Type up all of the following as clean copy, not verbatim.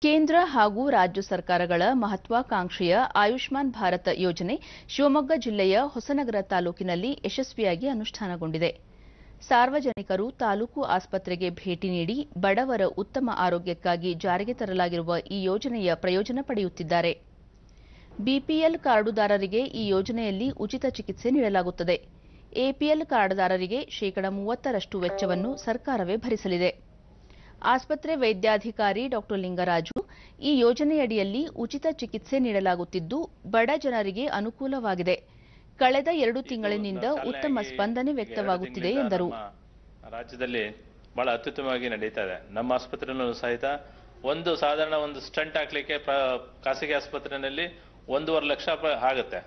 ಕೇಂದ್ರ ಹಾಗೂ ರಾಜ್ಯ ಸರ್ಕಾರಗಳ ಮಹತ್ವಾಕಾಂಕ್ಷೆಯ ಆಯುಷ್ಮಾನ್ ಭಾರತ ಯೋಜನೆ ಶಿವಮೊಗ್ಗ ಜಿಲ್ಲೆಯ ಹೊಸನಗರ ತಾಲೂಕಿನಲ್ಲಿ ಯಶಸ್ವಿಯಾಗಿ ಅನುಷ್ಠಾನಗೊಂಡಿದೆ. ಸಾರ್ವಜನಿಕರು ತಾಲೂಕು ಆಸ್ಪತ್ರೆಗೆ ಭೇಟಿ ನೀಡಿ ಬಡವರ ಉತ್ತಮ ಆರೋಗ್ಯಕ್ಕಾಗಿ ಜಾರಿಗೆ ತರಲಾಗಿರುವ ಈ ಯೋಜನೆಯ ಪ್ರಯೋಜನ ಪಡೆಯುತ್ತಿದ್ದಾರೆ. ಬಿಪಿಎಲ್ ಕಾರ್ಡುದಾರರಿಗೆ ಈ ಯೋಜನೆಯಲ್ಲಿ ಉಚಿತ ಚಿಕಿತ್ಸೆ ನೀಡಲಾಗುತ್ತದೆ. ಎಪಿಎಲ್ ಕಾರ್ಡ್ದಾರರಿಗೆ ಶೇಕಡಾ 30ರಷ್ಟು ವೆಚ್ಚವನ್ನು ಸರ್ಕಾರವೇ ಭರಿಸಲಿದೆ. ಆಸ್ಪತ್ರೆ ವೈದ್ಯಾಧಿಕಾರಿ ಡಾ ಲಿಂಗರಾಜು, ಈ ಯೋಜನೆಯಡಿಯಲ್ಲಿ ಉಚಿತ ಚಿಕಿತ್ಸೆ ನೀಡಲಾಗುತ್ತಿದ್ದು ಬಡ ಜನರಿಗೆ ಅನುಕೂಲವಾಗಿದೆ. ಕಳೆದ 2 ತಿಂಗಳಿನಿಂದ ಉತ್ತಮ ಸ್ಪಂದನೆ ವ್ಯಕ್ತವಾಗುತ್ತಿದೆ ಎಂದರು. ರಾಜ್ಯದಲ್ಲಿ ಬಹಳ ಅತ್ಯುತ್ತಮವಾಗಿ ನಡೀತಾ ಇದೆ. ನಮ್ಮ ಆಸ್ಪತ್ರೆಯಲ್ಲೂ ಸಹಿತ ಸಾಧಾರಣ ಸ್ಟಂಟ್ ಹಾಕ್ಲಿಕ್ಕೆ ಖಾಸಗಿ ಆಸ್ಪತ್ರೆಯಲ್ಲಿ 1.5 ಲಕ್ಷ ಆಗುತ್ತೆ.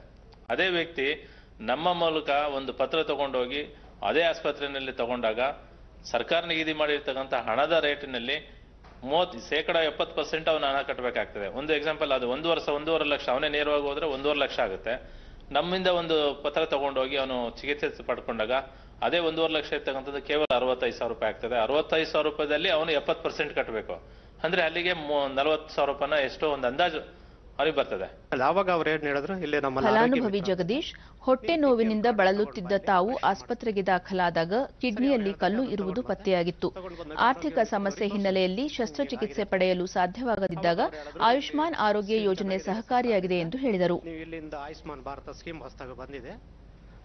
ಅದೇ ವ್ಯಕ್ತಿ ನಮ್ಮ ಮೂಲಕ ಪತ್ರ ತಗೊಂಡೋಗಿ ಅದೇ ಆಸ್ಪತ್ರೆಯಲ್ಲಿ ತಗೊಂಡಾಗ ಸರ್ಕಾರ ನಿಗದಿ ಮಾಡಿರ್ತಕ್ಕಂಥ ಹಣದ ರೇಟಿನಲ್ಲಿ 70% ಅವನು ಹಣ ಕಟ್ಟಬೇಕಾಗ್ತದೆ. ಎಕ್ಸಾಂಪಲ್ ಅದು 1.5 ಲಕ್ಷ, ಅವನೇ ನೇರವಾಗಿ ಹೋದ್ರೆ 1.5 ಲಕ್ಷ ಆಗುತ್ತೆ. ನಮ್ಮಿಂದ ಪತ್ರ ತಗೊಂಡೋಗಿ ಅವನು ಚಿಕಿತ್ಸೆ ಪಡ್ಕೊಂಡಾಗ ಅದೇ 1.5 ಲಕ್ಷ ಇರ್ತಕ್ಕಂಥದ್ದು ಕೇವಲ 65,000 ರೂಪಾಯಿ ಆಗ್ತದೆ. 65,000 ರೂಪಾಯಿದಲ್ಲಿ ಅವನು 70% ಕಟ್ಟಬೇಕು. ಅಂದ್ರೆ ಅಲ್ಲಿಗೆ 40,000 ರೂಪಾಯಿನ ಎಷ್ಟೋ ಅಂದಾಜು ಅವರಿಗೆ ಬರ್ತದೆ. ಫಲಾನುಭವಿ ಜಗದೀಶ್, ಹೊಟ್ಟೆ ನೋವಿನಿಂದ ಬಳಲುತ್ತಿದ್ದ ತಾವು ಆಸ್ಪತ್ರೆಗೆ ದಾಖಲಾದಾಗ ಕಿಡ್ನಿಯಲ್ಲಿ ಕಲ್ಲು ಇರುವುದು ಪತ್ತೆಯಾಗಿತ್ತು. ಆರ್ಥಿಕ ಸಮಸ್ಯೆ ಹಿನ್ನೆಲೆಯಲ್ಲಿ ಶಸ್ತ್ರಚಿಕಿತ್ಸೆ ಪಡೆಯಲು ಸಾಧ್ಯವಾಗದಿದ್ದಾಗ ಆಯುಷ್ಮಾನ್ ಆರೋಗ್ಯ ಯೋಜನೆ ಸಹಕಾರಿಯಾಗಿದೆ ಎಂದು ಹೇಳಿದರು. ಆಯುಷ್ಮಾನ್ ಭಾರತ ಸ್ಕೀಮ್ ಹೊಸದಾಗಿ ಬಂದಿದೆ,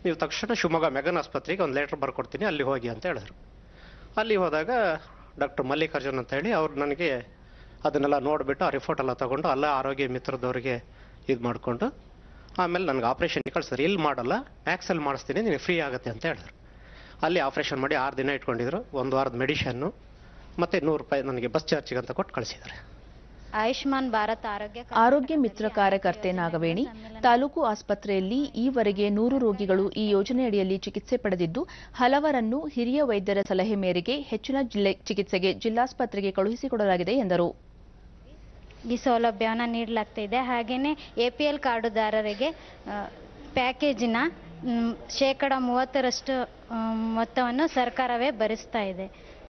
ನೀವು ತಕ್ಷಣ ಶಿವಮೊಗ್ಗ ಮೆಗನ್ ಆಸ್ಪತ್ರೆಗೆ ಒಂದು ಲೆಟರ್ ಬರ್ಕೊಡ್ತೀನಿ, ಅಲ್ಲಿ ಹೋಗಿ ಅಂತ ಹೇಳಿದ್ರು. ಅಲ್ಲಿ ಹೋದಾಗ ಡಾಕ್ಟರ್ ಮಲ್ಲಿಕಾರ್ಜುನ್ ಅಂತ ಹೇಳಿ ಅವ್ರು ನನಗೆ ಅದನ್ನೆಲ್ಲ ನೋಡಿಬಿಟ್ಟು ಆ ರಿಪೋರ್ಟ್ ಎಲ್ಲ ತಗೊಂಡು ಅಲ್ಲ ಆರೋಗ್ಯ ಮಿತ್ರದವರಿಗೆ ಇದು ಮಾಡಿಕೊಂಡು ಆಮೇಲೆ ನನಗೆ ಆಪರೇಷನ್ ಕಳಿಸಿದ್ರು. ಇಲ್ಲಿ ಮಾಡಲ್ಲ, ಮ್ಯಾಕ್ಸಲ್ಲಿ ಮಾಡಿಸ್ತೀನಿ, ನಿನಗೆ ಫ್ರೀ ಆಗುತ್ತೆ ಅಂತ ಹೇಳಿದ್ರು. ಅಲ್ಲಿ ಆಪರೇಷನ್ ಮಾಡಿ 6 ದಿನ ಇಟ್ಕೊಂಡಿದ್ರು. 1 ವಾರದ ಮೆಡಿಷನ್ನು ಮತ್ತು 100 ರೂಪಾಯಿ ನನಗೆ ಬಸ್ ಚಾರ್ಜಿಗೆ ಅಂತ ಕೊಟ್ಟು ಕಳಿಸಿದ್ದಾರೆ. ಆಯುಷ್ಮಾನ್ ಭಾರತ್ ಆರೋಗ್ಯ ಮಿತ್ರ ಕಾರ್ಯಕರ್ತೆ ನಾಗವೇಣಿ, ತಾಲೂಕು ಆಸ್ಪತ್ರೆಯಲ್ಲಿ ಈವರೆಗೆ 100 ರೋಗಿಗಳು ಈ ಯೋಜನೆಯಡಿಯಲ್ಲಿ ಚಿಕಿತ್ಸೆ ಪಡೆದಿದ್ದು ಹಲವರನ್ನು ಹಿರಿಯ ವೈದ್ಯರ ಸಲಹೆ ಮೇರೆಗೆ ಹೆಚ್ಚಿನ ಚಿಕಿತ್ಸೆಗೆ ಜಿಲ್ಲಾಸ್ಪತ್ರೆಗೆ ಕಳುಹಿಸಿಕೊಡಲಾಗಿದೆ ಎಂದರು. ಈ ಸೌಲಭ್ಯವನ್ನು ನೀಡಲಾಗ್ತಿದೆ. ಹಾಗೆಯೇ ಎಪಿಎಲ್ ಕಾರ್ಡುದಾರರಿಗೆ ಪ್ಯಾಕೇಜಿನ ಶೇಕಡಾ 30ರಷ್ಟು ಮೊತ್ತವನ್ನು ಸರ್ಕಾರವೇ ಭರಿಸ್ತಾ ಇದೆ.